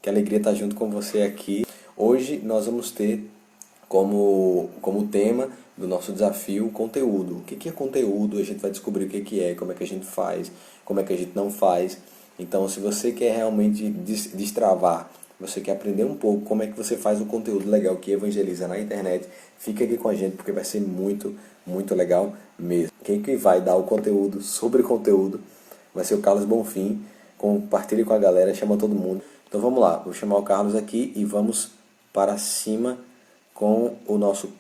Que alegria estar junto com você aqui. Hoje nós vamos ter como tema do nosso desafio conteúdo. O que é conteúdo? A gente vai descobrir o que é, como é que a gente faz, como é que a gente não faz. Então, se você quer realmente destravar, você quer aprender um pouco como é que você faz um conteúdo legal que evangeliza na internet, fica aqui com a gente porque vai ser muito, muito legal mesmo. Quem que vai dar o conteúdo sobre conteúdo vai ser o Carlos Bonfim. Compartilhe com a galera, chama todo mundo. Então vamos lá, vou chamar o Carlos aqui e vamos para cima com o nosso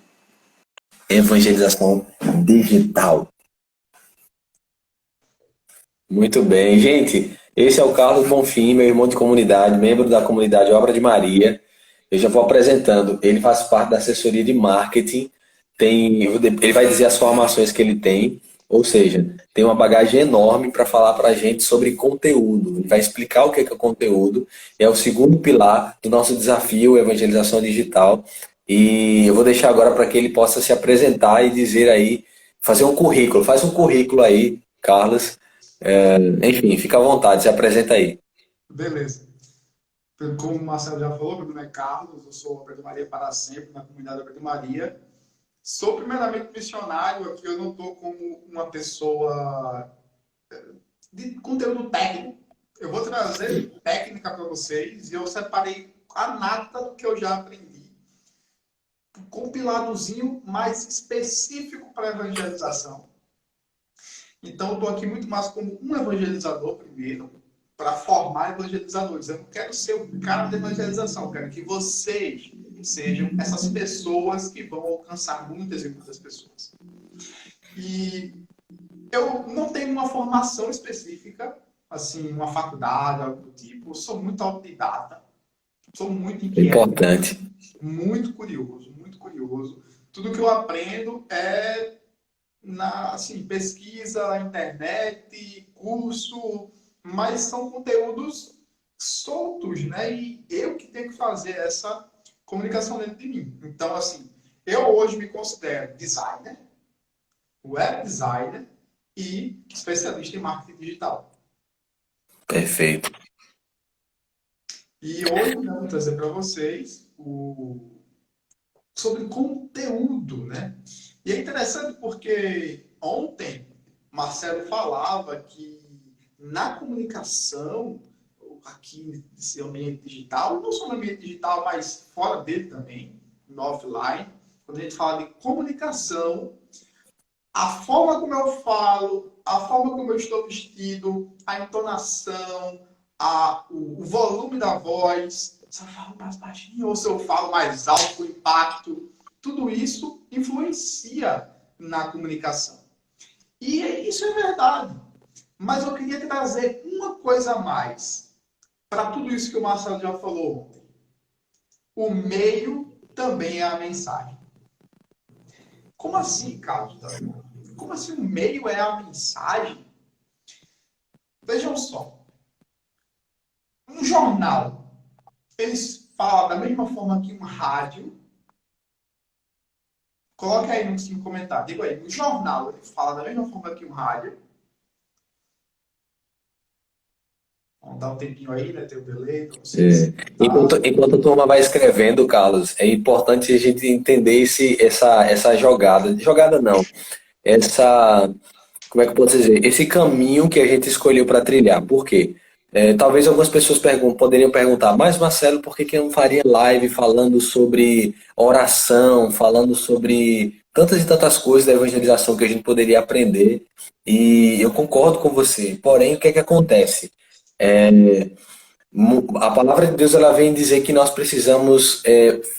evangelização digital. Muito bem, gente. Esse é o Carlos Bonfim, meu irmão de comunidade, membro da comunidade Obra de Maria. Eu já vou apresentando. Ele faz parte da assessoria de marketing. Ele vai dizer as formações que ele tem, ou seja, tem uma bagagem enorme para falar para a gente sobre conteúdo. Ele vai explicar o que é conteúdo. É o segundo pilar do nosso desafio, evangelização digital. E eu vou deixar agora para que ele possa se apresentar e dizer aí, fazer um currículo. Faz um currículo aí, Carlos. Enfim, fica à vontade, se apresenta aí. Beleza. Como o Marcelo já falou, meu nome é Carlos, eu sou Obra de Maria para sempre, na comunidade Obra de Maria. Sou primeiramente missionário, aqui eu não estou como uma pessoa de conteúdo técnico. Eu vou trazer técnica para vocês e eu separei a nata do que eu já aprendi. Um compiladozinho mais específico para evangelização. Então, eu estou aqui muito mais como um evangelizador primeiro, para formar evangelizadores. Eu não quero ser o cara da evangelização, eu quero que vocês sejam essas pessoas que vão alcançar muitas e muitas pessoas. E eu não tenho uma formação específica, assim, uma faculdade, algo do tipo. Eu sou muito autodidata, sou muito inquieto. Importante. Muito curioso, muito curioso. Tudo que eu aprendo é pesquisa, internet, curso, mas são conteúdos soltos, né? E eu que tenho que fazer essa comunicação dentro de mim. Então, assim, eu hoje me considero designer, web designer e especialista em marketing digital. Perfeito. E hoje eu vou trazer para vocês sobre conteúdo, né? E é interessante porque ontem Marcelo falava que na comunicação, aqui nesse ambiente digital, não só no ambiente digital, mas fora dele também, no offline, quando a gente fala de comunicação, a forma como eu falo, a forma como eu estou vestido, a entonação, o volume da voz, se eu falo mais baixinho ou se eu falo mais alto, o impacto, tudo isso influencia na comunicação. E isso é verdade. Mas eu queria trazer uma coisa a mais para tudo isso que o Marcelo já falou ontem. O meio também é a mensagem. Como assim, Carlos? Como assim o meio é a mensagem? Vejam só. Um jornal, eles falam da mesma forma que um rádio. Coloque aí no comentário. Diga aí, um jornal, ele fala da mesma forma que um rádio. Vamos dar um tempinho aí, né? Tem o delay. Enquanto a turma vai escrevendo, Carlos, é importante a gente entender essa jogada. Jogada não. Como é que eu posso dizer? Esse caminho que a gente escolheu para trilhar. Por quê? Talvez algumas pessoas poderiam perguntar, mas Marcelo, por que eu não faria live falando sobre oração, falando sobre tantas e tantas coisas da evangelização que a gente poderia aprender? E eu concordo com você. Porém, o que é que acontece? A palavra de Deus ela vem dizer que nós precisamos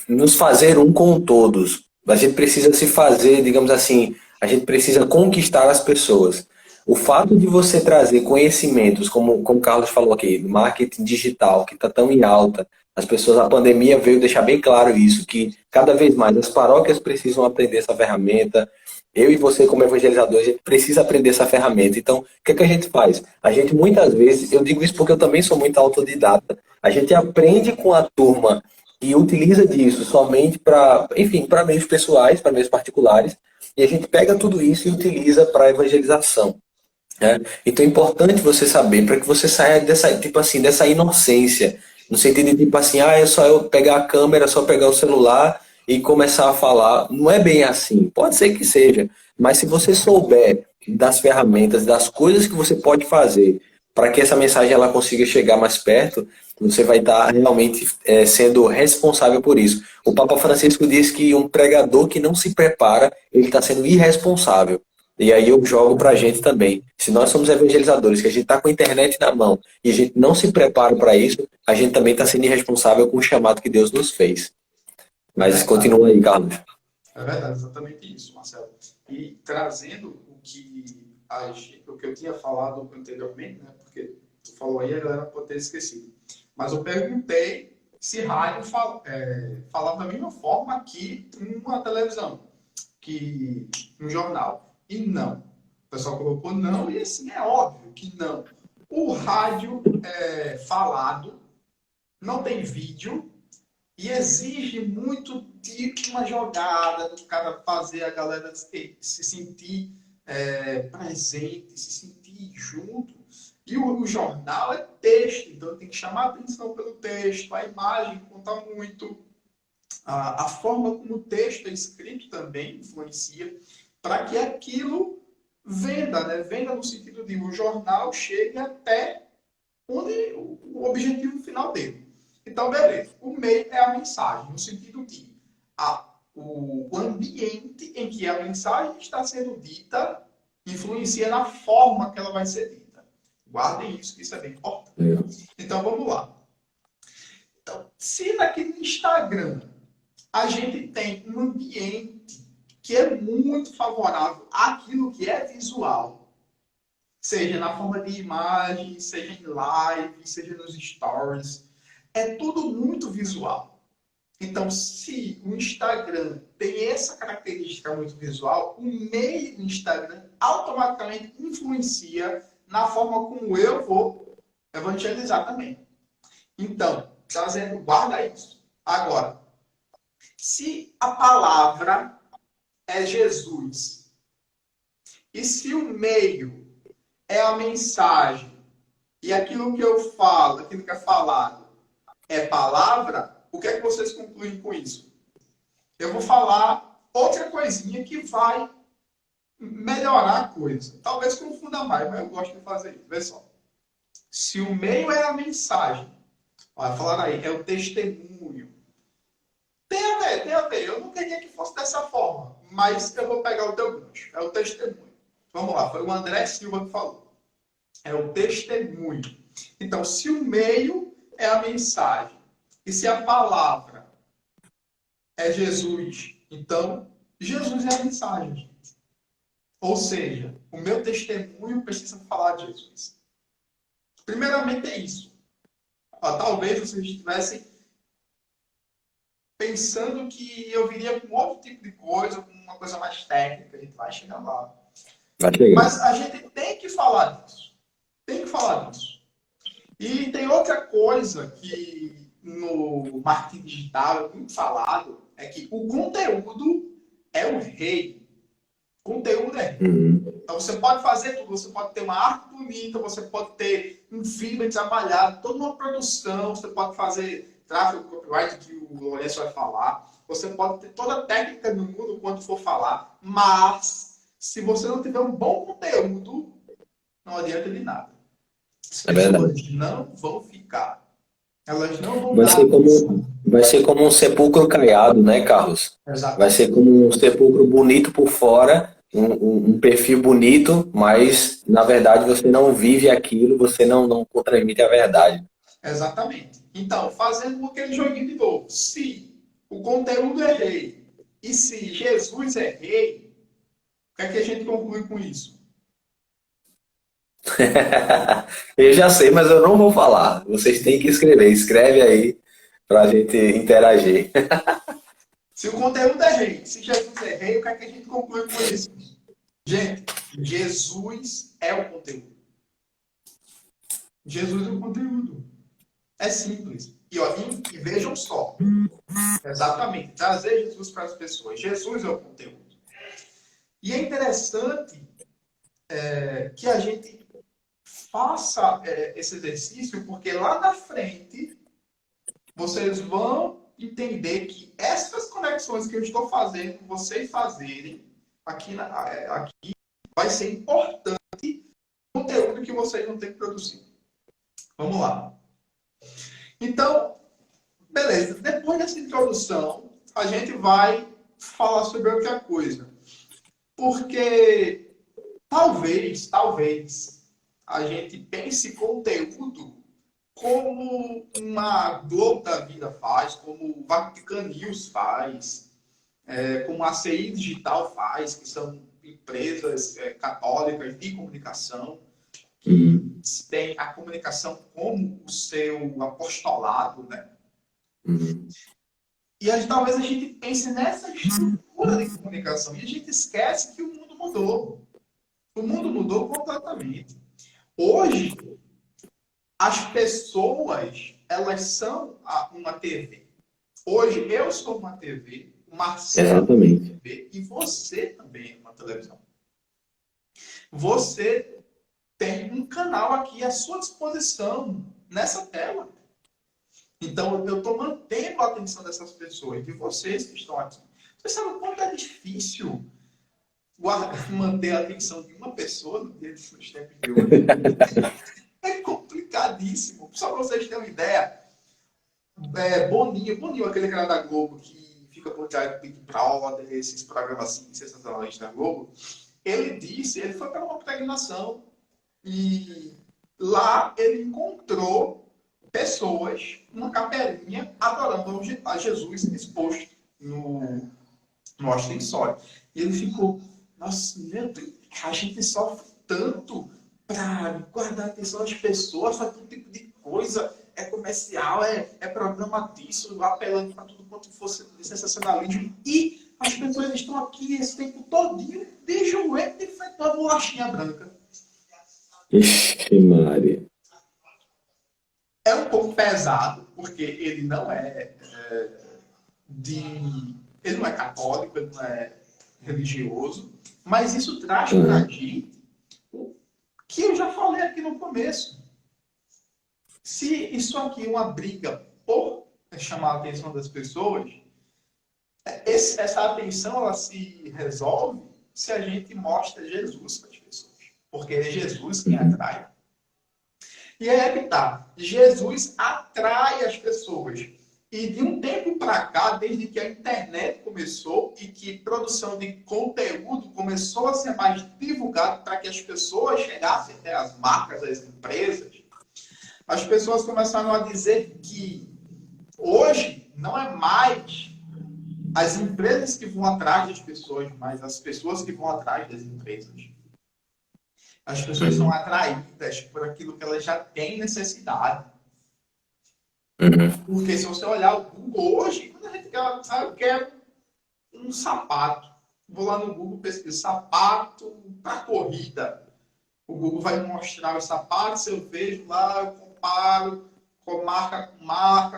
nos fazer um com todos. A gente precisa se fazer, digamos assim, a gente precisa conquistar as pessoas. O fato de você trazer conhecimentos, como o Carlos falou aqui, marketing digital, que está tão em alta, as pessoas, a pandemia veio deixar bem claro isso, que cada vez mais as paróquias precisam aprender essa ferramenta. Eu e você, como evangelizador, a gente precisa aprender essa ferramenta. Então, o que é que a gente faz? A gente, muitas vezes, eu digo isso porque eu também sou muito autodidata, a gente aprende com a turma e utiliza disso somente para, enfim, para meios pessoais, para meios particulares, e a gente pega tudo isso e utiliza para a evangelização. Né? Então é importante você saber para que você saia dessa, tipo assim, dessa inocência No sentido de tipo assim, é só eu pegar a câmera, só pegar o celular e começar a falar. Não é bem assim. Pode ser que seja, mas se você souber das ferramentas, das coisas que você pode fazer para que essa mensagem ela consiga chegar mais perto, você vai estar realmente sendo responsável por isso. O Papa Francisco diz que um pregador que não se prepara, ele está sendo irresponsável. E aí eu jogo para a gente também. Se nós somos evangelizadores, que a gente está com a internet na mão e a gente não se prepara para isso, a gente também está sendo irresponsável com o chamado que Deus nos fez. É Mas verdade. continua aí, Carlos. É verdade, exatamente isso, Marcelo. E trazendo o que eu tinha falado anteriormente, né? Porque tu falou aí, a galera pode ter esquecido. Mas eu perguntei se rádio falava da mesma forma que uma televisão, que um jornal. E não. O pessoal colocou não, e assim, é óbvio que não. O rádio falado não tem vídeo, e exige muito de uma jogada, do cara fazer a galera se sentir presente, se sentir junto. E o jornal é texto, então tem que chamar a atenção pelo texto, a imagem conta muito, a forma como o texto é escrito também influencia para que aquilo venda, né? Venda no sentido de o jornal chegue até onde o objetivo final dele. Então, beleza. O meio é a mensagem, no sentido de o ambiente em que a mensagem está sendo dita influencia na forma que ela vai ser dita. Guardem isso, que isso é bem importante. Então, vamos lá. Então, se naquele Instagram a gente tem um ambiente que é muito favorável àquilo que é visual, seja na forma de imagem, seja em live, seja nos stories, é tudo muito visual. Então, se o Instagram tem essa característica muito visual, o meio do Instagram automaticamente influencia na forma como eu vou evangelizar também. Então, trazendo, guarda isso. Agora, se a palavra é Jesus, e se o meio é a mensagem, e aquilo que eu falo, aquilo que é falado, é palavra, o que é que vocês concluem com isso? Eu vou falar outra coisinha que vai melhorar a coisa. Talvez confunda mais, mas eu gosto de fazer isso. Vê só. Se o meio é a mensagem, olha, falar aí, é o testemunho. Tem a ver, tem a ver. Eu não queria que fosse dessa forma, mas eu vou pegar o teu gancho. É o testemunho. Vamos lá, foi o André Silva que falou. É o testemunho. Então, se o meio é a mensagem, e se a palavra é Jesus, então Jesus é a mensagem, gente. Ou seja, o meu testemunho precisa falar de Jesus. Primeiramente é isso. Talvez vocês estivessem pensando que eu viria com outro tipo de coisa, com uma coisa mais técnica, a gente vai chegar lá. Vai chegar. Mas a gente tem que falar disso. Tem que falar disso. E tem outra coisa que no marketing digital é muito falado, é que o conteúdo é o rei. O conteúdo é rei. Então você pode fazer tudo, você pode ter uma arte bonita, você pode ter um filme desamalhado, toda uma produção, você pode fazer tráfego, copyright, que o Lourenço vai falar, você pode ter toda a técnica do mundo quando for falar, mas se você não tiver um bom conteúdo, não adianta de nada. As pessoas não vão ficar. Elas não vão dar. Vai ser como um sepulcro caiado, né, Carlos? Exatamente. Vai ser como um sepulcro bonito por fora, um perfil bonito, mas na verdade você não vive aquilo, você não transmite a verdade. Exatamente. Então, fazendo aquele joguinho de novo. Se o conteúdo é rei e se Jesus é rei, o que é que a gente conclui com isso? Eu já sei, mas eu não vou falar. Vocês têm que escrever. Escreve aí para a gente interagir. Se o conteúdo é rei, se Jesus é rei, o que é que a gente conclui com isso? Gente, Jesus é o conteúdo. Jesus é o conteúdo. É simples. E vejam só. Exatamente. Trazer Jesus para as pessoas. Jesus é o conteúdo. E é interessante que a gente faça esse exercício, porque lá na frente vocês vão entender que essas conexões que eu estou fazendo, vocês fazerem aqui vai ser importante o conteúdo que vocês vão ter que produzir. Vamos lá. Então, beleza. Depois dessa introdução, a gente vai falar sobre outra coisa. Porque talvez a gente pense conteúdo como uma Globo da Vida faz, como o Vatican News faz, como a CI Digital faz, que são empresas católicas de comunicação, que têm a comunicação como o seu apostolado, né? E talvez a gente pense nessa estrutura de comunicação e a gente esquece que o mundo mudou. O mundo mudou completamente. Hoje, as pessoas, elas são uma TV. Hoje, eu sou uma TV, o Marcelo é uma TV e você também é uma televisão. Você tem um canal aqui à sua disposição, nessa tela. Então, eu estou mantendo a atenção dessas pessoas, de vocês que estão aqui. Você sabe o quanto é difícil manter a atenção de uma pessoa nos tempos de hoje? É complicadíssimo. Só para vocês terem uma ideia, Boninho, aquele cara da Globo que fica por trás do Big Brother, esses programas assim, sensacionalistas da Globo, ele foi para uma peregrinação e lá ele encontrou pessoas numa capelinha adorando a Jesus exposto no ostensório. E ele ficou, nossa, meu Deus, a gente sofre tanto para guardar a atenção das pessoas, faz todo tipo de coisa, é comercial, é programa disso, apelando para tudo quanto fosse sensacionalismo. E as pessoas estão aqui esse tempo todinho de joelho de frente a bolachinha branca. Ixi, Maria. É um pouco pesado, porque ele não ele não é católico, ele não é religioso, mas isso traz para a gente o que eu já falei aqui no começo. Se isso aqui é uma briga por chamar a atenção das pessoas, essa atenção ela se resolve se a gente mostra Jesus para as pessoas. Porque é Jesus quem atrai. E aí é que tá. Jesus atrai as pessoas. E de um tempo para cá, desde que a internet começou e que produção de conteúdo começou a ser mais divulgado para que as pessoas chegassem até as marcas, as empresas, as pessoas começaram a dizer que hoje não é mais as empresas que vão atrás das pessoas, mas as pessoas que vão atrás das empresas. As pessoas são atraídas por aquilo que elas já têm necessidade. Porque se você olhar o Google hoje, quando a gente quer, eu quero um sapato. Vou lá no Google, pesquiso sapato para corrida. O Google vai me mostrar os sapatos, eu vejo lá, eu comparo com marca,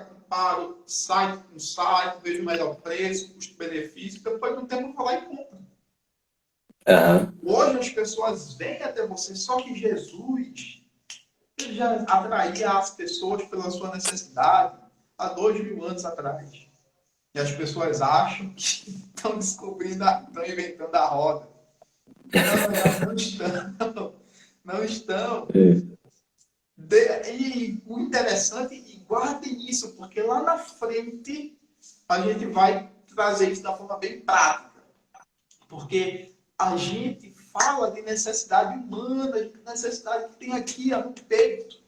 comparo site com site, vejo o melhor preço, custo-benefício, depois de um tempo eu vou lá e compro. Hoje as pessoas vêm até você, só que Jesus já atraía as pessoas pela sua necessidade há 2000 anos atrás. E as pessoas acham que estão descobrindo, estão inventando a roda. Não estão. Não estão. E o interessante, e guardem isso, porque lá na frente a gente vai trazer isso da forma bem prática. Porque a gente fala de necessidade humana, de necessidade que tem aqui no peito.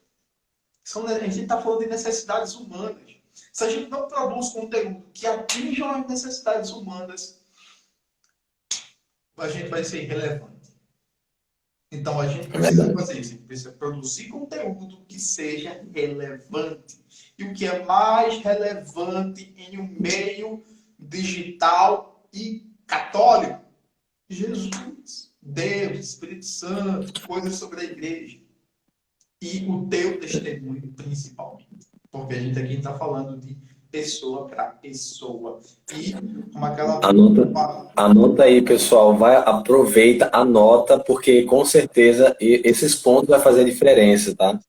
A gente está falando de necessidades humanas. Se a gente não produz conteúdo que atinjam as necessidades humanas, a gente vai ser irrelevante. Então a gente precisa fazer isso. A gente precisa produzir conteúdo que seja relevante. E o que é mais relevante em um meio digital e católico? Jesus, Deus, Espírito Santo, coisas sobre a igreja. E o teu testemunho, principalmente. Porque a gente aqui está falando de pessoa para pessoa. E como aquela... Anota aí, pessoal. Aproveita, anota, porque com certeza esses pontos vão fazer a diferença, tá?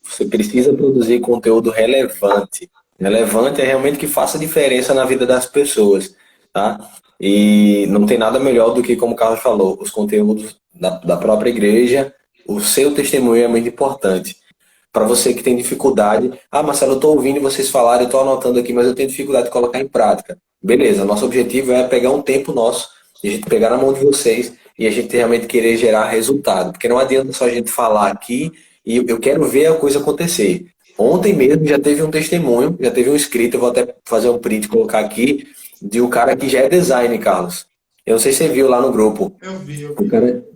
Você precisa produzir conteúdo relevante. Relevante é realmente que faça diferença na vida das pessoas, tá? E não tem nada melhor do que, como o Carlos falou, os conteúdos da própria igreja, o seu testemunho é muito importante. Para você que tem dificuldade, Marcelo, eu estou ouvindo vocês falarem, eu estou anotando aqui, mas eu tenho dificuldade de colocar em prática. Beleza, nosso objetivo é pegar um tempo nosso, e a gente pegar na mão de vocês e a gente realmente querer gerar resultado, porque não adianta só a gente falar aqui e eu quero ver a coisa acontecer. Ontem mesmo já teve um testemunho, já teve um inscrito, eu vou até fazer um print e colocar aqui, de um cara que já é design, Carlos. Eu não sei se você viu lá no grupo. Eu O vi.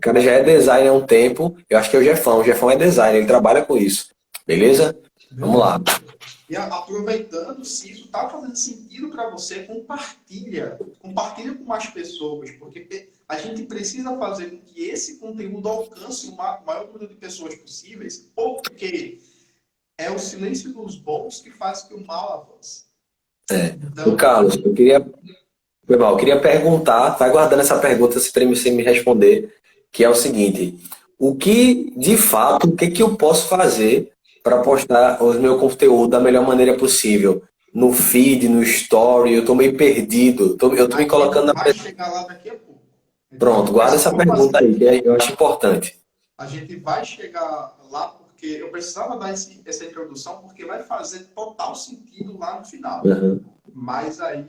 cara já é designer há um tempo, eu acho que é o Jefão. O Jefão é designer, ele trabalha com isso. Beleza? Vamos Beleza. lá. E aproveitando, se isso está fazendo sentido para você, compartilha. Compartilha com mais pessoas, porque a gente precisa fazer com que esse conteúdo alcance o maior número de pessoas possíveis, porque é o silêncio dos bons que faz que o mal avance. O Então, Carlos, eu queria perguntar, vai guardando essa pergunta se para você me responder, que é o seguinte: o que, de fato, o que que eu posso fazer para postar o meu conteúdo da melhor maneira possível? No feed, no story, eu estou meio perdido, eu tô a me colocando gente na... vai chegar lá daqui a pouco. A gente vai, Pronto, mas guarda só essa vou fazer pergunta aí, que eu acho importante. a gente vai chegar lá porque eu precisava dar essa introdução porque vai fazer total sentido lá no final. Uhum. Mas aí,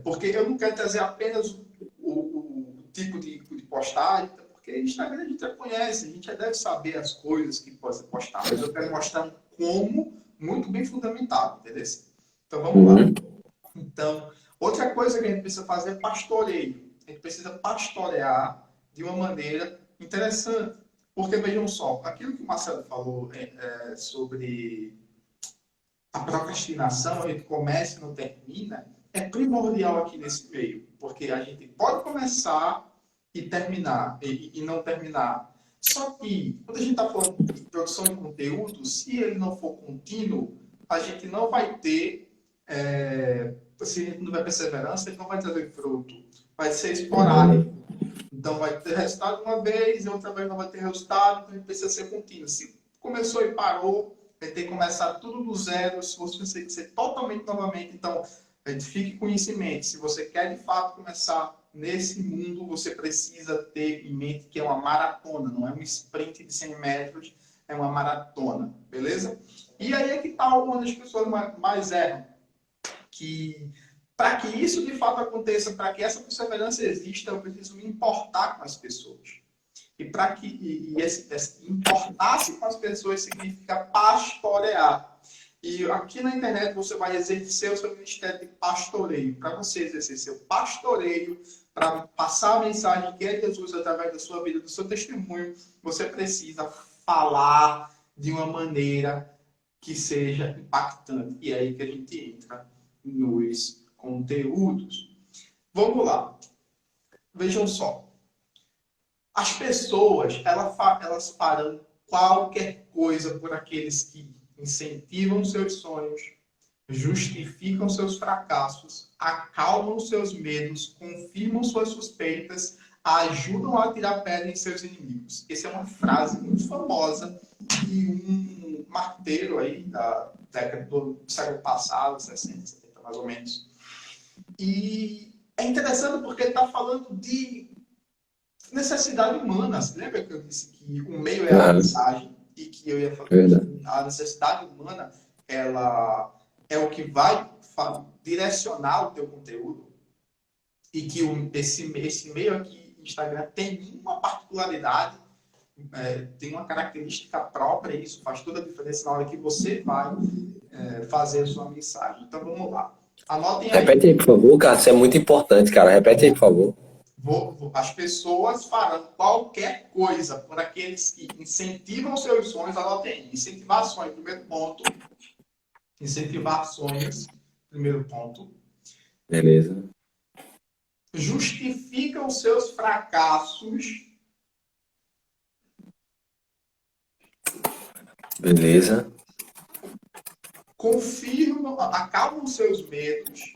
porque eu não quero trazer apenas o tipo de postagem, porque Instagram a gente já conhece, a gente já deve saber as coisas que pode ser postado, mas eu quero mostrar um como muito bem fundamentado, entendeu? Então vamos lá. Uhum. Então, outra coisa que a gente precisa fazer é pastoreio. A gente precisa pastorear de uma maneira interessante. Porque, vejam só, aquilo que o Marcelo falou sobre a procrastinação, a gente começa e não termina, é primordial aqui nesse meio. Porque a gente pode começar e terminar, e não terminar. Só que, quando a gente está falando de produção de conteúdo, se ele não for contínuo, a gente não vai ter se a gente não tiver perseverança, ele não vai trazer fruto. Vai ser esporádico. Então, vai ter resultado uma vez, e outra vez não vai ter resultado, então a gente precisa ser contínuo. Se começou e parou, vai ter que começar tudo do zero, se você tem que ser totalmente novamente. Então, a gente fique com isso em mente. Se você quer, de fato, começar nesse mundo, você precisa ter em mente que é uma maratona, não é um sprint de 100 metros, é uma maratona, beleza? E aí é que está onde as pessoas mais erram, que para que isso de fato aconteça, para que essa perseverança exista, eu preciso me importar com as pessoas. E para que esse importar-se com as pessoas significa pastorear. E aqui na internet você vai exercer o seu ministério de pastoreio. Para você exercer seu pastoreio, para passar a mensagem que é Jesus através da sua vida, do seu testemunho, você precisa falar de uma maneira que seja impactante. E é aí que a gente entra nos conteúdos. Vamos lá. Vejam só. As pessoas, elas farão qualquer coisa por aqueles que incentivam seus sonhos, justificam seus fracassos, acalmam seus medos, confirmam suas suspeitas, ajudam a tirar pedra em seus inimigos. Essa é uma frase muito famosa de um marteiro aí da década do século passado, 60, 70 mais ou menos. E é interessante porque ele está falando de necessidade humana. Você lembra que eu disse que o meio é a mensagem e que eu ia falar que a necessidade humana ela é o que vai direcionar o teu conteúdo e que esse meio aqui, Instagram, tem uma particularidade, tem uma característica própria e isso faz toda a diferença na hora que você vai fazer a sua mensagem. Então, vamos lá. Anotem aí. Repete aí, por favor, cara. Isso é muito importante, cara. Repete aí, por favor. As pessoas farão qualquer coisa por aqueles que incentivam seus sonhos. Anotem aí. Incentivações, primeiro ponto. Incentivar sonhos, primeiro ponto. Beleza. Justificam seus fracassos. Beleza. Confirmam, acalmam seus medos.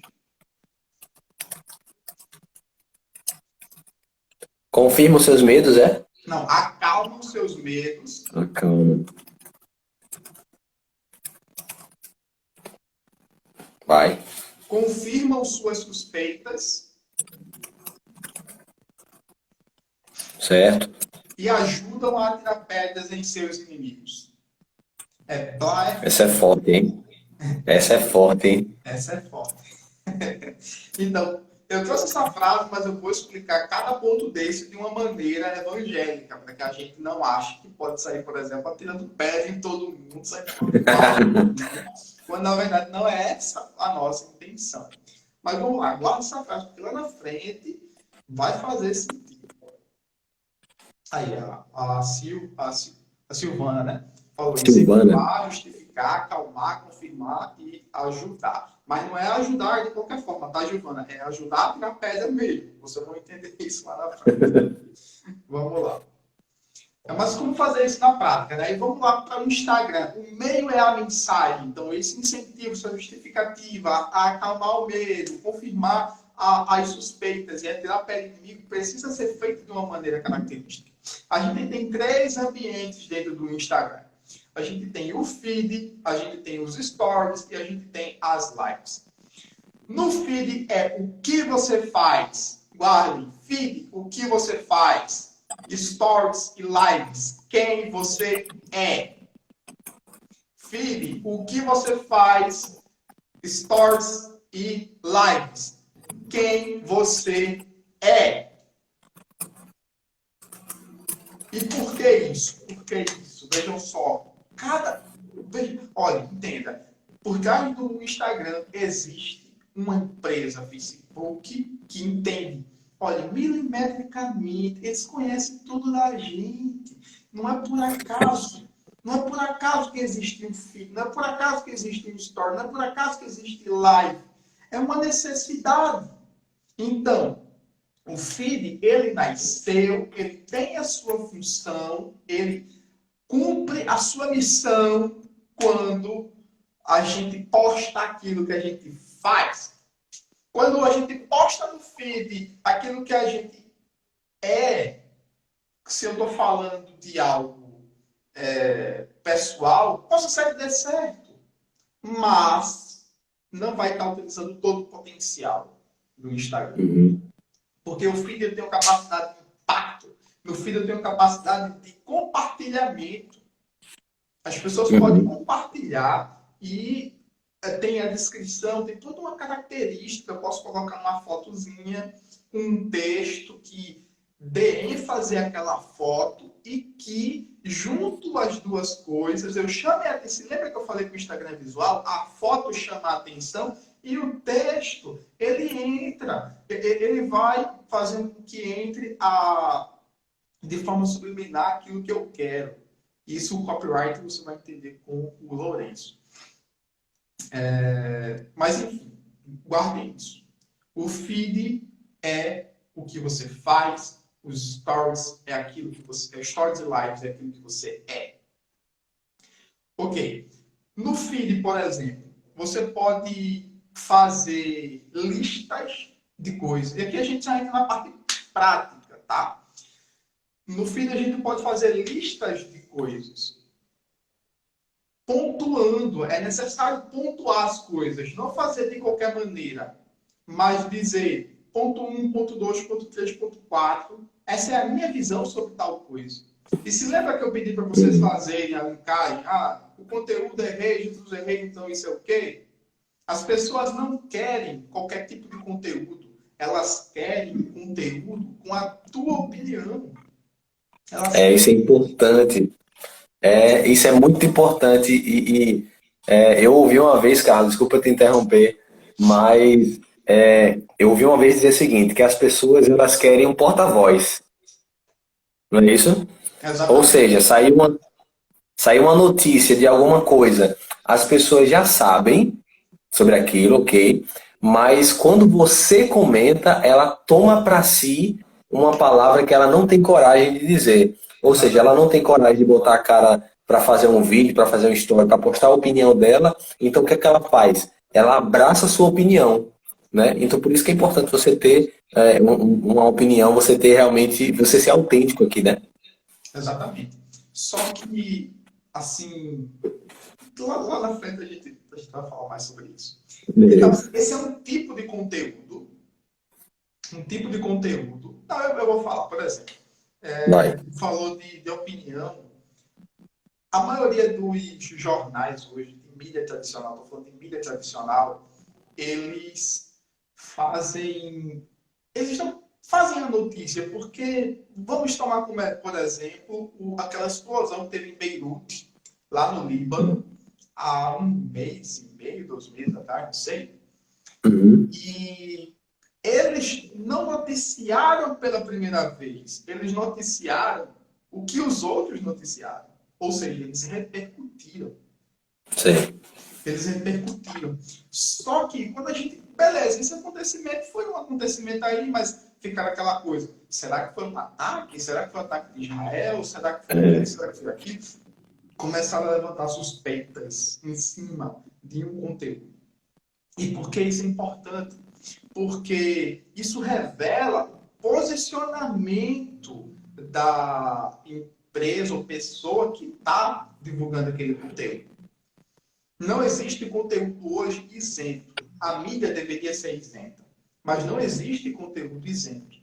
Confirma os seus medos, é? Não, acalmam seus medos. Acalma. Vai. confirmam suas suspeitas Certo. e ajudam a tirar pedras em seus inimigos. É Essa é Black. forte, hein? Essa é forte, hein? Essa é forte. Então, eu trouxe essa frase, mas eu vou explicar cada ponto desse de uma maneira evangélica, para que a gente não ache que pode sair, por exemplo, atirando pedra em todo mundo, sair falando mal de todo mundo, quando na verdade não é essa a nossa intenção. Mas vamos lá, guarda essa frase, porque lá na frente vai fazer sentido. Aí, a Silvana, né? Falou Silvana. incentivar, justificar, acalmar, confirmar e ajudar. Mas não é ajudar de qualquer forma, tá, Silvana? É ajudar a tirar pedra mesmo. Vocês vão entender isso lá na frente. Vamos lá. Mas como fazer isso na prática? Né? E vamos lá para o Instagram. O meio é a mensagem. Então, esse incentivo, essa justificativa, a acalmar o medo, confirmar as suspeitas e a tirar pele inimigo, precisa ser feito de uma maneira característica. A gente tem 3 ambientes dentro do Instagram. A gente tem o feed, a gente tem os stories e a gente tem as lives. No feed é o que você faz. Guarde, feed, o que você faz. Stories e lives, quem você é. Feed, o que você faz. Stories e lives, quem você é. E por que isso? Por que isso? Vejam só. Olha, entenda. Por trás do Instagram existe uma empresa Facebook que entende. Olha, milimetricamente, eles conhecem tudo da gente. Não é por acaso. Não é por acaso que existe um feed, não é por acaso que existe um story, não é por acaso que existe live. É uma necessidade. Então, o feed, ele nasceu, ele tem a sua função, ele cumpre a sua missão quando a gente posta aquilo que a gente faz. Quando a gente posta no feed aquilo que a gente é, se eu estou falando de algo pessoal, possa ser que dê certo, mas não vai estar utilizando todo o potencial do Instagram. Porque o feed eu tenho capacidade de impacto, no feed eu tenho capacidade de compartilhamento. As pessoas podem compartilhar e tem a descrição, tem toda uma característica. Eu posso colocar uma fotozinha, um texto que dê ênfase àquela foto e que, junto às duas coisas, eu chame a atenção. Lembra que eu falei que o Instagram é visual? A foto chama a atenção e o texto, ele vai fazendo com que entre de forma subliminar aquilo que eu quero. Isso o copyright você vai entender com o Lourenço. Mas, enfim, guardem isso. O feed é o que você faz, os stories é aquilo que você... Stories e lives é aquilo que você é. Ok. No feed, por exemplo, você pode fazer listas de coisas. E aqui a gente já entra na parte prática, tá? No feed a gente pode fazer listas de coisas. Pontuando, é necessário pontuar as coisas, não fazer de qualquer maneira, mas dizer ponto 1, ponto 2, ponto 3, ponto 4, essa é a minha visão sobre tal coisa. E se lembra que eu pedi para vocês fazerem a linkagem? O conteúdo é rei, Jesus é rei, então isso é o quê? As pessoas não querem qualquer tipo de conteúdo, elas querem conteúdo com a tua opinião. Isso é importante. Isso é muito importante eu ouvi uma vez, Carlos, desculpa te interromper, mas eu ouvi uma vez dizer o seguinte, que as pessoas elas querem um porta-voz, não é isso? Exatamente. Ou seja, saiu uma notícia de alguma coisa, as pessoas já sabem sobre aquilo, ok, mas quando você comenta, ela toma para si uma palavra que ela não tem coragem de dizer. Ou seja, ela não tem coragem de botar a cara para fazer um vídeo, para fazer um story, para postar a opinião dela. Então, o que é que ela faz? Ela abraça a sua opinião, né? Então, por isso que é importante você ter uma opinião, você ter realmente, você ser autêntico aqui, né? Exatamente. Só que, assim, lá na frente a gente A gente vai falar mais sobre isso. Então, Beleza. esse é um tipo de conteúdo. Um tipo de conteúdo. Não, eu vou falar, por exemplo. Vai. Falou de opinião. A maioria dos jornais hoje, de mídia tradicional, estou falando de mídia tradicional, eles fazem. Eles não fazem a notícia, porque vamos tomar como, por exemplo, aquela explosão que teve em Beirute, lá no Líbano, há um mês e meio, 2 meses atrás, não sei. Uhum. E eles não noticiaram pela primeira vez, eles noticiaram o que os outros noticiaram. Ou seja, eles repercutiram. Sim. Eles repercutiram. Só que quando a gente. Beleza, esse acontecimento foi um acontecimento aí, mas ficaram aquela coisa. Será que foi um ataque? Será que foi um ataque de Israel? Será que foi isso? Será que foi aquilo? Começaram a levantar suspeitas em cima de um conteúdo. E por que isso é importante? Porque isso revela o posicionamento da empresa ou pessoa que está divulgando aquele conteúdo. Não existe conteúdo hoje isento. A mídia deveria ser isenta, mas não existe conteúdo isento.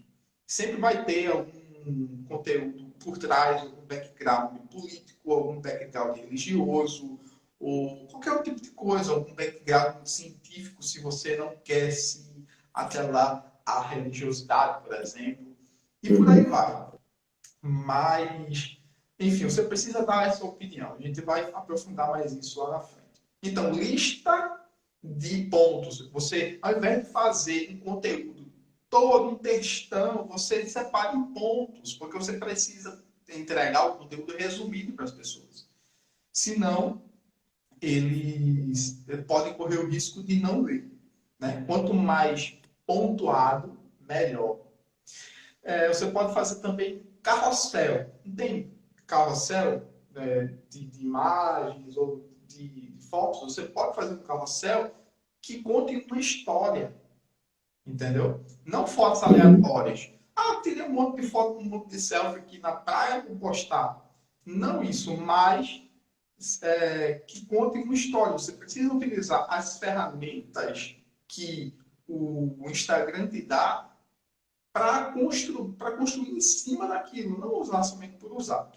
Sempre vai ter algum conteúdo por trás, algum background político, algum background religioso, ou qualquer tipo de coisa, algum background científico, se você não quer se atrelar à religiosidade, por exemplo, e por aí vai. Mas, enfim, você precisa dar essa opinião. A gente vai aprofundar mais isso lá na frente. Então, lista de pontos. Você, ao invés de fazer um conteúdo todo, um textão, você separa em pontos, porque você precisa entregar o conteúdo resumido para as pessoas. Senão, eles podem correr o risco de não ler. Né? Quanto mais pontuado, melhor. Você pode fazer também carrossel. Não tem carrossel de imagens ou de fotos? Você pode fazer um carrossel que conte uma história. Entendeu? Não fotos aleatórias. Ah, tirei um monte de foto, um monte de selfie aqui na praia, vou postar. Não isso, mas que conte uma história. Você precisa utilizar as ferramentas que o Instagram te dá para construir em cima daquilo, não usar somente por usar.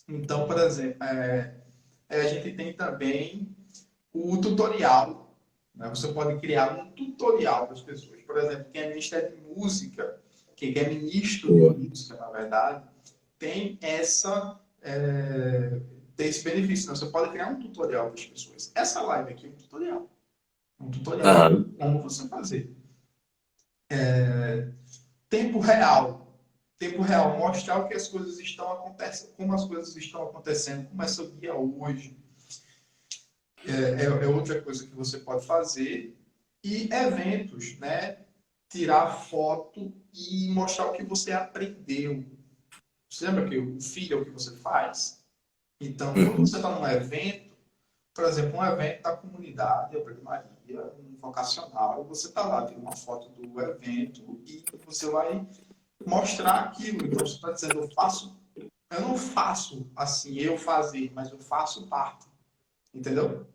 Então, por exemplo, a gente tem também o tutorial. Né? Você pode criar um tutorial para as pessoas. Por exemplo, quem é ministro de música, quem é ministro de música, na verdade, tem tem esse benefício. Né? Você pode criar um tutorial para as pessoas. Essa live aqui é um tutorial. Um tutorial de como você fazer. Tempo real. Tempo real, mostrar o que as coisas estão acontecendo, como as coisas estão acontecendo, como é seu dia hoje. É outra coisa que você pode fazer. E eventos, né? Tirar foto e mostrar o que você aprendeu. Você lembra que o feed é o que você faz? Então, quando você está num evento, por exemplo, um evento da comunidade, a Maria, um vocacional, você está lá, tem uma foto do evento e você vai mostrar aquilo. Então, você está dizendo, eu não faço assim, eu fazer, mas eu faço parte. Entendeu?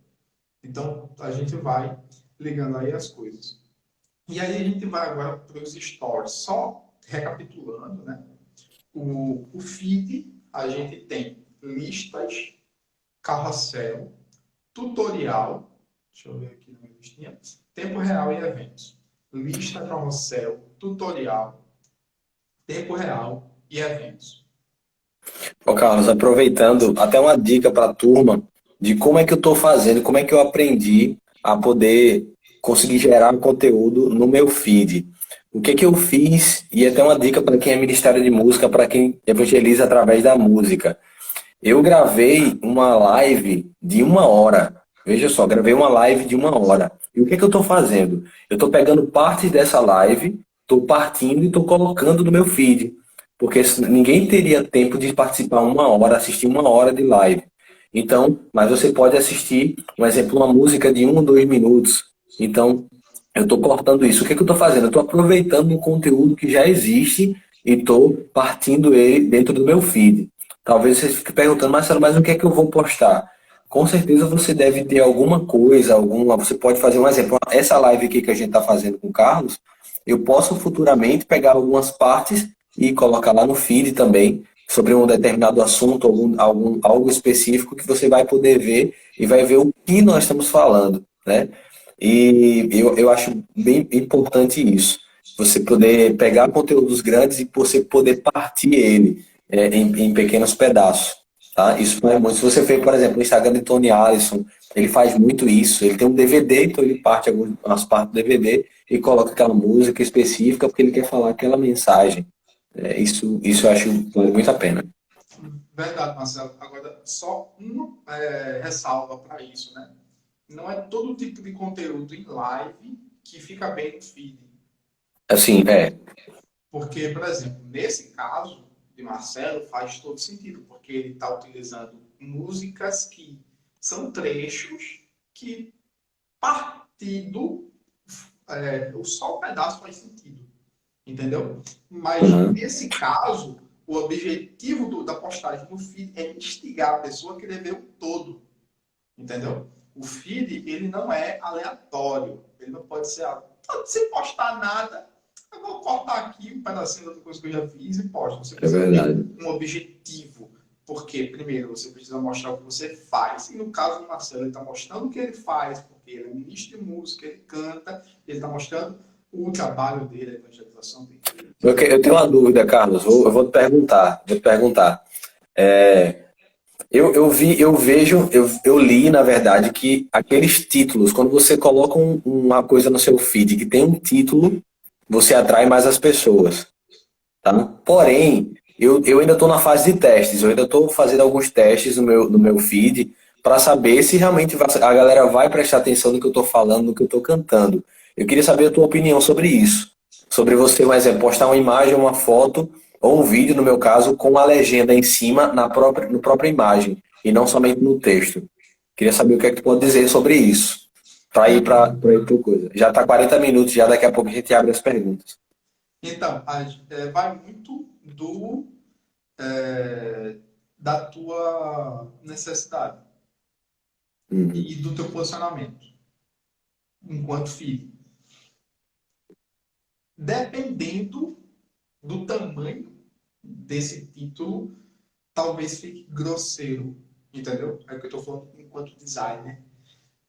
Então, a gente vai ligando aí as coisas. E aí a gente vai agora para os stories. Só recapitulando, né? O feed, a gente tem listas, carrossel, tutorial, deixa eu ver aqui na minha listinha, tempo real e eventos. Lista, carrossel, tutorial, tempo real e eventos. Ô, Carlos, aproveitando, até uma dica para a turma de como é que eu estou fazendo, como é que eu aprendi a poder conseguir gerar conteúdo no meu feed. O que que eu fiz, e até uma dica para quem é ministério de música, para quem evangeliza através da música. Eu gravei uma live de 1 hora. Veja só, gravei uma live de 1 hora. E o que que eu estou fazendo? Eu estou pegando partes dessa live, estou partindo e estou colocando no meu feed. Porque ninguém teria tempo de participar 1 hora, assistir 1 hora de live. Então, mas você pode assistir, um exemplo, uma música de 1 ou 2 minutos. Então, eu estou cortando isso. O que que eu estou fazendo? Eu estou aproveitando um conteúdo que já existe e estou partindo ele dentro do meu feed. Talvez você fique perguntando, Marcelo, mas o que é que eu vou postar? com certeza você deve ter alguma coisa, você pode fazer um exemplo. Essa live aqui que a gente está fazendo com o Carlos, eu posso futuramente pegar algumas partes e colocar lá no feed também, sobre um determinado assunto, algo específico que você vai poder ver e vai ver o que nós estamos falando, né? E eu acho bem importante isso. Você poder pegar conteúdos grandes e você poder partir ele em pequenos pedaços. Tá? Isso é muito. Se você vê, por exemplo, o Instagram de Tony Allison, ele faz muito isso. Ele tem um DVD, então ele parte algumas partes do DVD e coloca aquela música específica porque ele quer falar aquela mensagem. Isso eu acho que vale muito a pena. Verdade, Marcelo. Agora, só uma ressalva para isso, né? Não é todo tipo de conteúdo em live que fica bem no feed. Assim, Porque, por exemplo, nesse caso de Marcelo, faz todo sentido, porque ele está utilizando músicas que são trechos que, partido, só o pedaço faz sentido. Entendeu? Mas, uhum, nesse caso, o objetivo da postagem no feed é instigar a pessoa a querer ver o todo. Entendeu? O feed, ele não é aleatório. Ele não pode ser, sem postar nada, eu vou cortar aqui um pedacinho da coisa que eu já fiz e posto. Você é precisa verdade. ter um objetivo. Porque, primeiro, você precisa mostrar o que você faz. E no caso do Marcelo, ele está mostrando o que ele faz, porque ele é ministro de música, ele canta, ele está mostrando o trabalho dele, a evangelização dele. Eu tenho uma dúvida, Carlos. Eu vou te perguntar. Vou te perguntar. É, eu li, na verdade, que aqueles títulos, quando você coloca uma coisa no seu feed que tem um título, você atrai mais as pessoas, tá? Porém, eu ainda estou na fase de testes, eu ainda estou fazendo alguns testes no meu feed para saber se realmente a galera vai prestar atenção no que eu estou falando, no que eu estou cantando. Eu queria saber a tua opinião sobre isso. Sobre você, por exemplo, postar uma imagem, uma foto ou um vídeo, no meu caso, com a legenda em cima no própria imagem e não somente no texto. Queria saber o que é que tu pode dizer sobre isso. Para ir para coisa. Já está 40 minutos, já daqui a pouco a gente abre as perguntas. Então, vai muito da tua necessidade Uhum. e do teu posicionamento enquanto filho. Dependendo do tamanho desse título, talvez fique grosseiro, entendeu? É o que eu estou falando enquanto designer.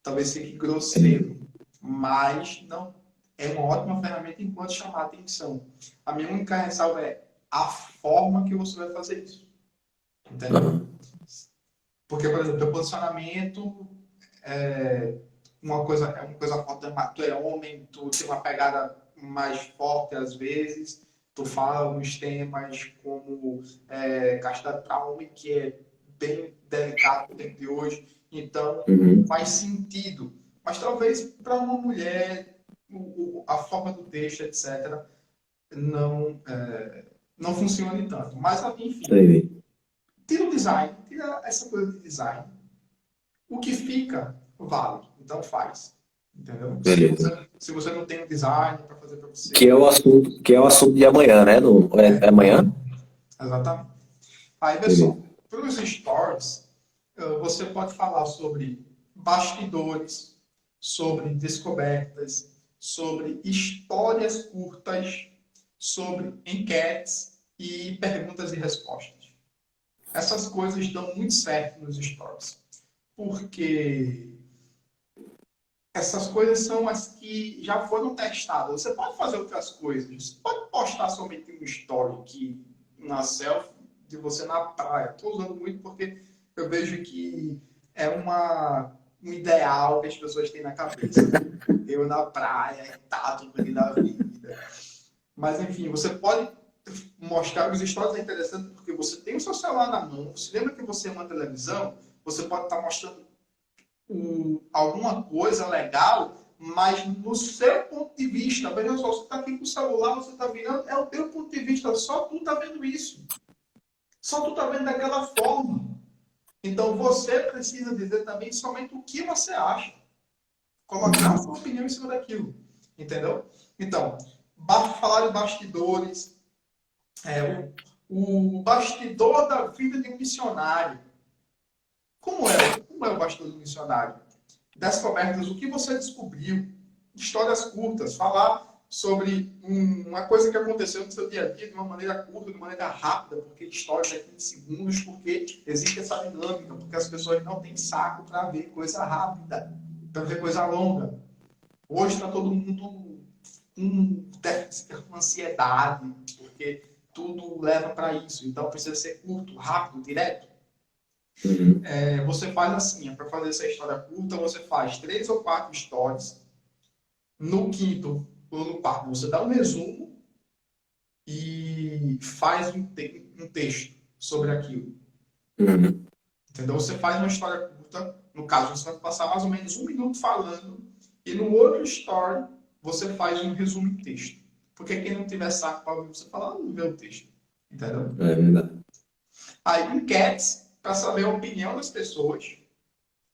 Talvez fique grosseiro, mas não é uma ótima ferramenta enquanto chamar a atenção. A minha única ressalva é a forma que você vai fazer isso, entendeu? Uhum. Porque, por exemplo, o posicionamento é uma coisa forte, tu é homem, tu tem uma pegada mais forte às vezes, tu fala uns temas como castidade para homem, que é bem delicado no tempo de hoje, então Uhum. faz sentido. Mas talvez para uma mulher, a forma do texto, etc., não, não funcione tanto. Mas, enfim, Entendi. tira o design, tira essa coisa de design. O que fica, vale. Então faz. Entendeu? Beleza. Se você não tem um design para fazer para Que é você. o assunto, que é o assunto de amanhã, né? É amanhã? Exatamente. Aí, Beleza. pessoal, para os stories, você pode falar sobre bastidores, sobre descobertas, sobre histórias curtas, sobre enquetes e perguntas e respostas. Essas coisas dão muito certo nos stories, porque essas coisas são as que já foram testadas. Você pode fazer outras coisas. Você pode postar somente um story que na selfie de você na praia. Estou usando muito porque eu vejo que é um ideal que as pessoas têm na cabeça. Eu na praia, tá, tudo feliz da vida. Mas enfim, você pode mostrar os stories. É interessante porque você tem o seu celular na mão. Você lembra que você é uma televisão? Você pode estar mostrando alguma coisa legal, mas no seu ponto de vista. Veja só, você está aqui com o celular, você está virando, é o teu ponto de vista, só tu está vendo isso. Só tu está vendo daquela forma. Então você precisa dizer também somente o que você acha. Colocar a sua opinião em cima daquilo. Entendeu? Então, falar de bastidores, o bastidor da vida de um missionário. como é o bastidor do missionário? Descobertas, o que você descobriu, histórias curtas, falar sobre uma coisa que aconteceu no seu dia a dia de uma maneira curta, de uma maneira rápida, porque histórias é 15 segundos, porque existe essa dinâmica, porque as pessoas não têm saco para ver coisa rápida, para ver coisa longa. Hoje está todo mundo com déficit, com ansiedade, porque tudo leva para isso. Então precisa ser curto, rápido, direto. Uhum. Você faz assim, para fazer essa história curta, você faz 3 ou 4 stories. No quinto ou no quarto, você dá um resumo e faz um texto sobre aquilo. Uhum. Entendeu? Você faz uma história curta, no caso, você vai passar mais ou menos 1 minuto falando, e no outro story, você faz um resumo em texto. Porque quem não tiver saco para ouvir você falar, não vê o texto. Entendeu? É verdade. Aí, enquetes para saber a opinião das pessoas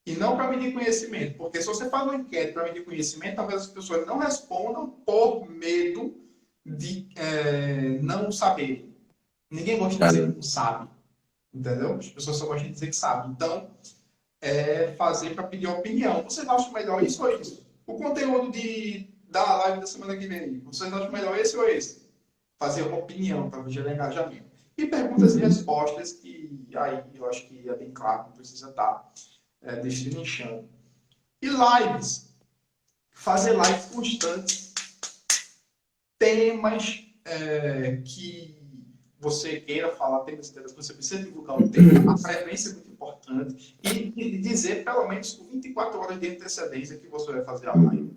e não para medir conhecimento. Porque se você faz uma enquete para medir conhecimento, talvez as pessoas não respondam por medo de não saber. Ninguém gosta de dizer que não sabe. Entendeu? As pessoas só gostam de dizer que sabe. Então, fazer para pedir opinião. Vocês acham melhor isso ou isso? O conteúdo da live da semana que vem, vocês acham melhor esse ou esse? Fazer uma opinião para gerar engajamento. E perguntas e respostas, que aí eu acho que é bem claro, não precisa estar destrinchando. E lives. Fazer lives constantes. Temas que você queira falar, temas que você precisa divulgar o tema, a frequência é muito importante. E dizer pelo menos 24 horas de antecedência que você vai fazer a live.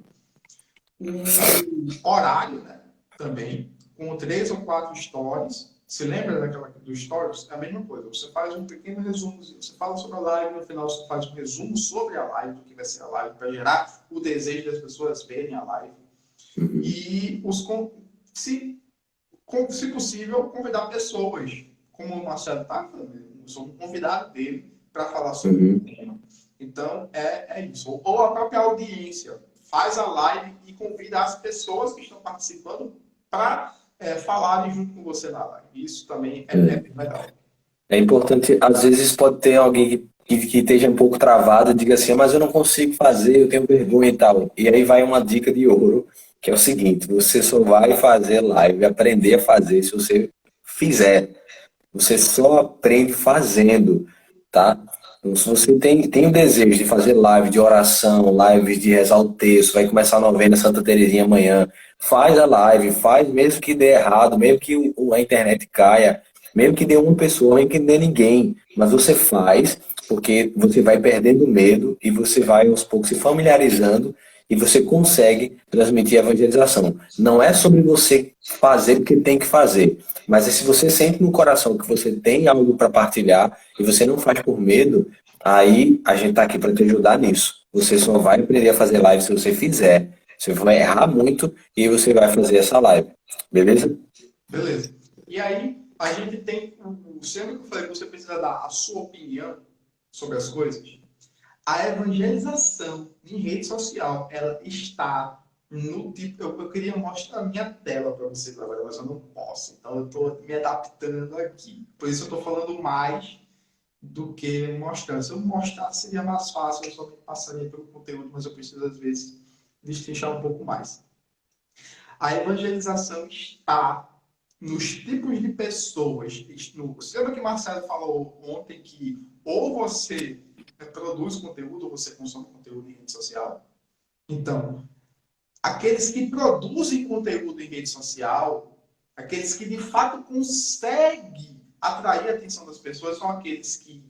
O horário, né? Também, com 3 ou 4 stories. Se lembra daquela do stories? É a mesma coisa. Você faz um pequeno resumozinho. Você fala sobre a live, no final você faz um resumo sobre a live, do que vai ser a live, para gerar o desejo das pessoas verem a live. E se possível, convidar pessoas, como o Marcelo está falando, eu sou um convidado dele para falar sobre o tema. Então, é isso. Ou a própria audiência faz a live e convida as pessoas que estão participando para falarem junto com você na live. Isso também é bem legal. É importante, às vezes pode ter alguém que esteja um pouco travado, diga assim, mas eu não consigo fazer, eu tenho vergonha e tal. E aí vai uma dica de ouro, que é o seguinte, você só vai fazer live, aprender a fazer se você fizer. Você só aprende fazendo, tá? Então, se você tem o desejo de fazer live de oração, live de rezar o texto, vai começar a novena Santa Teresinha amanhã, faz a live, faz mesmo que dê errado, mesmo que a internet caia, mesmo que dê uma pessoa, mesmo que não dê ninguém, mas você faz, porque você vai perdendo medo e você vai aos poucos se familiarizando e você consegue transmitir a evangelização. Não é sobre você fazer o que tem que fazer, mas se você sente no coração que você tem algo para partilhar e você não faz por medo, aí a gente está aqui para te ajudar nisso. Você só vai aprender a fazer live se você fizer. Você vai errar muito e você vai fazer essa live. Beleza? Beleza. E aí, a gente tem, sendo que eu falei que você precisa dar a sua opinião sobre as coisas, a evangelização em rede social, ela está no tipo. Eu queria mostrar a minha tela para vocês agora, mas eu não posso. Então eu estou me adaptando aqui. Por isso eu estou falando mais do que mostrando. Se eu mostrar seria mais fácil, eu só passaria pelo conteúdo, mas eu preciso às vezes destrinchar um pouco mais. A evangelização está nos tipos de pessoas. Lembra que o Marcelo falou ontem que ou você produz conteúdo ou você consome conteúdo em rede social? Então, aqueles que produzem conteúdo em rede social, aqueles que de fato conseguem atrair a atenção das pessoas, são aqueles que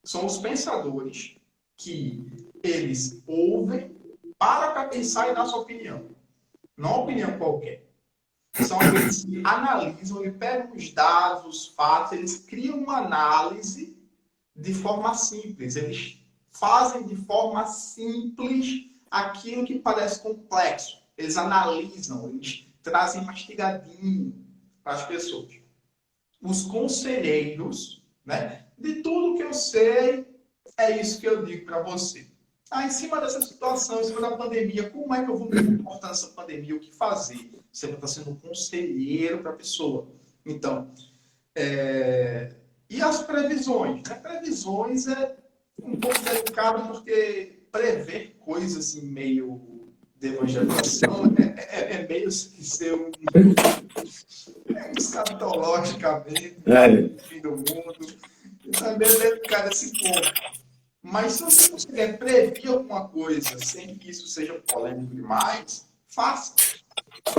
são os pensadores, que eles ouvem, para pensar e dar sua opinião. Não uma opinião qualquer. São aqueles que analisam, eles pegam os dados, os fatos, eles criam uma análise de forma simples. Eles fazem de forma simples aquilo que parece complexo. Eles analisam, eles trazem mastigadinho para as pessoas. Os conselheiros, né? De tudo que eu sei, é isso que eu digo para você. Em cima dessa situação, em cima da pandemia, como é que eu vou me comportar nessa pandemia? O que fazer? Você vai estar sendo um conselheiro para a pessoa. Então, e as previsões? Previsões um pouco delicado porque prever coisas em meio de evangelização é meio que ser escatologicamente, É. fim do mundo. Então é meio delicado esse ponto. Mas se você conseguir prever alguma coisa sem que isso seja polêmico demais, faça.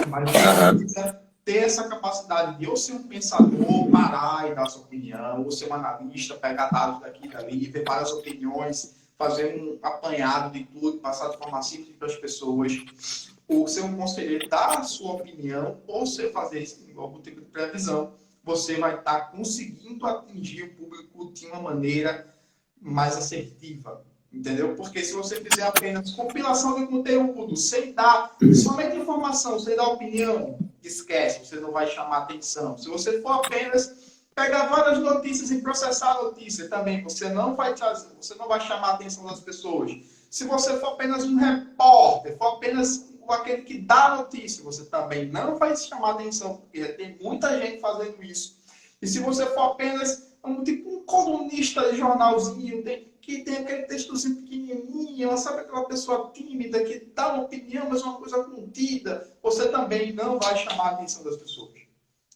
Mas você Aham. precisa ter essa capacidade de ou ser um pensador, parar e dar sua opinião, ou ser um analista, pegar dados daqui e dali, ver várias opiniões, fazer um apanhado de tudo, passar de forma simples para as pessoas, ou ser um conselheiro, dar a sua opinião, ou você fazer isso em algum tipo de previsão, você vai estar conseguindo atingir o público de uma maneira mais assertiva, entendeu? Porque se você fizer apenas compilação de conteúdo, sem dar somente informação, sem dar opinião, esquece, você não vai chamar atenção. Se você for apenas pegar várias notícias e processar a notícia também, você não vai trazer, você não vai chamar a atenção das pessoas. Se você for apenas um repórter, for apenas aquele que dá a notícia, você também não vai chamar a atenção, porque tem muita gente fazendo isso. E se você for apenas tipo um colunista de jornalzinho, que tem aquele textozinho pequenininho, sabe aquela pessoa tímida que dá uma opinião, mas é uma coisa contida, você também não vai chamar a atenção das pessoas.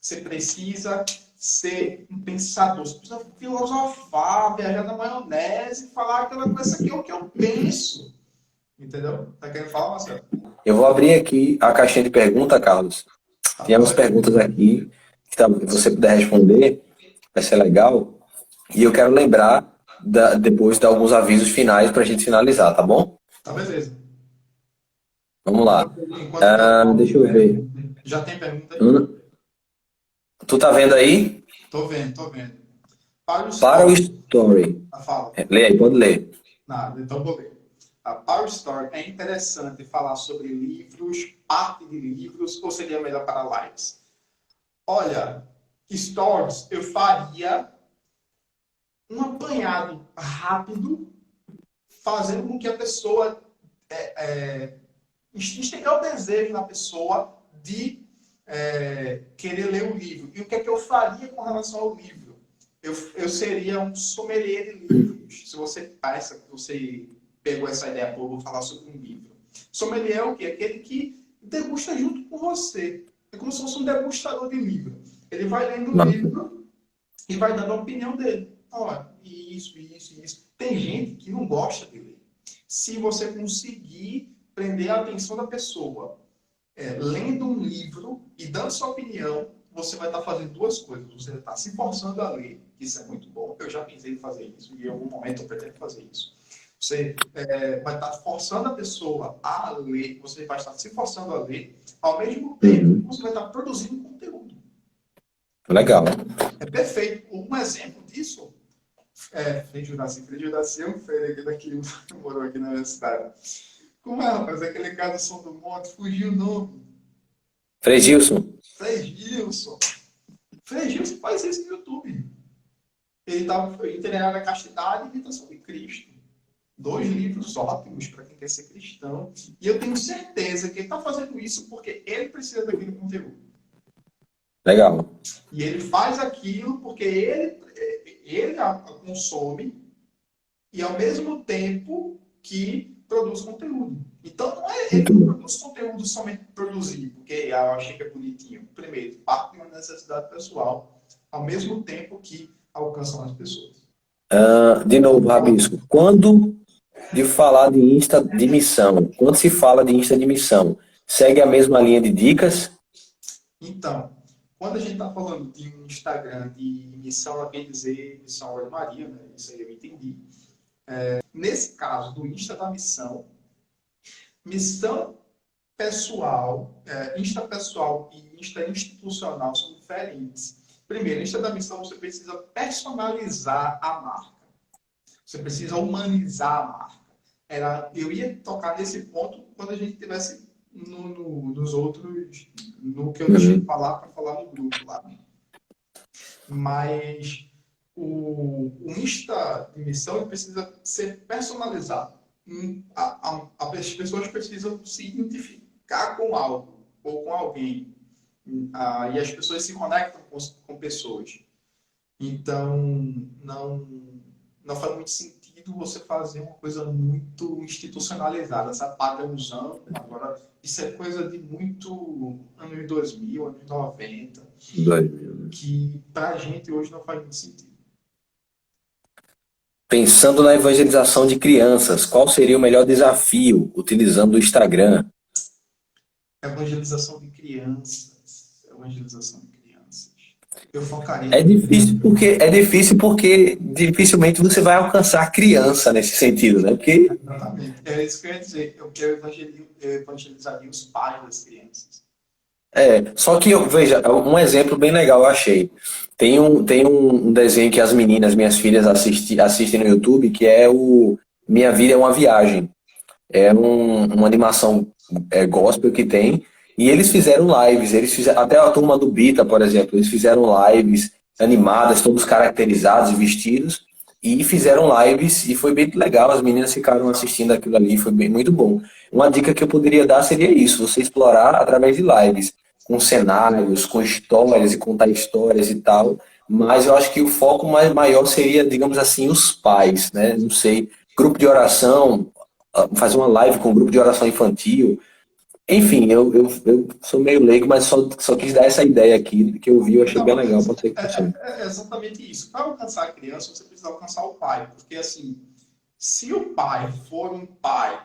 Você precisa ser um pensador, você precisa filosofar, viajar na maionese, falar aquela coisa aqui é o que eu penso. Entendeu? Tá querendo falar, Marcelo? Eu vou abrir aqui a caixinha de pergunta, Carlos. Tem umas perguntas aqui que você puder responder, vai ser legal. E eu quero lembrar depois de alguns avisos finais para a gente finalizar, tá bom? Tá, beleza. Vamos lá. Enquanto Deixa eu ver. já tem pergunta aí? Tu tá vendo aí? Tô vendo, tô vendo. Para o Para o Story. story. Fala. Lê aí, pode ler. Nada, então vou ler. A Power Story é interessante falar sobre livros, parte de livros, ou seria melhor para lives? Olha, Stories eu faria um apanhado rápido, fazendo com que a pessoa instigar o desejo na pessoa de querer ler o livro. E o que é que eu faria com relação ao livro? Eu seria um sommelier de livros. Se você pensa que você pegou essa ideia, pô, eu vou falar sobre um livro. Sommelier é o quê? Aquele que degusta junto com você. É como se fosse um degustador de livro. Ele vai lendo o livro e vai dando a opinião dele. Olha, isso, isso, isso. Tem gente que não gosta de ler. Se você conseguir prender a atenção da pessoa lendo um livro e dando sua opinião, você vai estar fazendo duas coisas. Você vai estar se forçando a ler, isso é muito bom. Eu já pensei em fazer isso e em algum momento eu pretendo fazer isso. Você vai estar forçando a pessoa a ler, você vai estar se forçando a ler, ao mesmo tempo você vai estar produzindo conteúdo. Legal. É perfeito. Um exemplo disso Frei Juraci é um freio aqui daqui, que morou aqui na minha cidade. Como é, rapaz? Aquele cara do Som do Monte, fugiu o nome. Frei Gilson. Frei Gilson. Frei Gilson faz isso no YouTube. Ele estava Itinerário da Castidade e Imitação de Cristo. 2 livros ótimos para quem quer ser cristão. E eu tenho certeza que ele está fazendo isso porque ele precisa daquele conteúdo. Legal. E ele faz aquilo porque ele a consome e ao mesmo tempo que produz conteúdo. Então não é ele não produz conteúdo somente produzir, porque eu achei que é bonitinho. Primeiro, parte de uma necessidade pessoal, ao mesmo tempo que alcançam as pessoas. De novo, Rabisco. Quando de falar de Insta de missão, quando se fala de Insta de missão, segue a mesma linha de dicas? Então, quando a gente está falando de um Instagram de missão, ela quer dizer missão Olho Maria, né? Isso aí eu entendi. Nesse caso do Insta da missão, missão pessoal, Insta pessoal e Insta institucional são diferentes. Primeiro, Insta da missão você precisa personalizar a marca. Você precisa humanizar a marca. Eu ia tocar nesse ponto quando a gente tivesse nos outros, no que eu deixei de falar para falar no grupo lá. Mas o Insta de missão precisa ser personalizado. As pessoas precisam se identificar com algo ou com alguém. E as pessoas se conectam com pessoas. Então, não faz muito sentido sentido você fazer uma coisa muito institucionalizada, essa padrãozão. Agora, isso é coisa de muito anos 2000, anos 90, 2000. que pra gente hoje não faz muito sentido. Pensando na evangelização de crianças, qual seria o melhor desafio utilizando o Instagram? Evangelização de crianças. Evangelização de crianças. Eu focaria. É difícil porque dificilmente você vai alcançar a criança nesse sentido, né? Porque Exatamente. É isso que eu ia dizer. Eu evangelizaria os pais das crianças. só que veja, um exemplo bem legal eu achei. Tem um desenho que as meninas, minhas filhas assistem no YouTube, que é o Minha Vida é uma Viagem. É uma animação gospel que tem. E eles fizeram lives, até a turma do Bita, por exemplo, eles fizeram lives animadas, todos caracterizados e vestidos, e fizeram lives e foi bem legal. As meninas ficaram assistindo aquilo ali, foi muito bom. Uma dica que eu poderia dar seria isso, você explorar através de lives, com cenários, com histórias e contar histórias e tal. Mas eu acho que o foco mais maior seria, digamos assim, os pais, né? Não sei, grupo de oração, fazer uma live com um grupo de oração infantil. Enfim, eu sou meio leigo, mas só quis dar essa ideia aqui, que eu vi, eu achei bem Não, legal, pode ser que funcione. é exatamente isso. Para alcançar a criança, você precisa alcançar o pai. Porque, assim, se o pai for um pai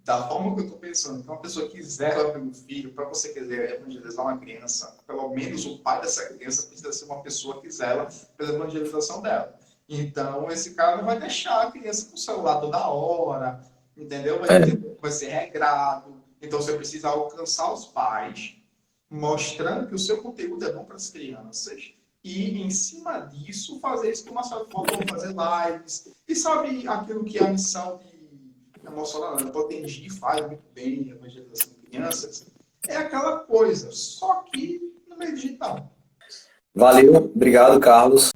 da forma que eu estou pensando, que uma pessoa que zela pelo filho, para você quiser evangelizar uma criança, pelo menos o pai dessa criança precisa ser uma pessoa que zela pela evangelização dela. Então, esse cara não vai deixar a criança com o celular toda hora, entendeu? É, Vai ser regrado. Então, você precisa alcançar os pais, mostrando que o seu conteúdo é bom para as crianças. E, em cima disso, fazer isso que o Marcelo falou, fazer lives. E sabe aquilo que é a missão de emocional, né? Potengi faz muito bem, a evangelização de crianças. É aquela coisa, só que no meio digital. valeu, obrigado, Carlos.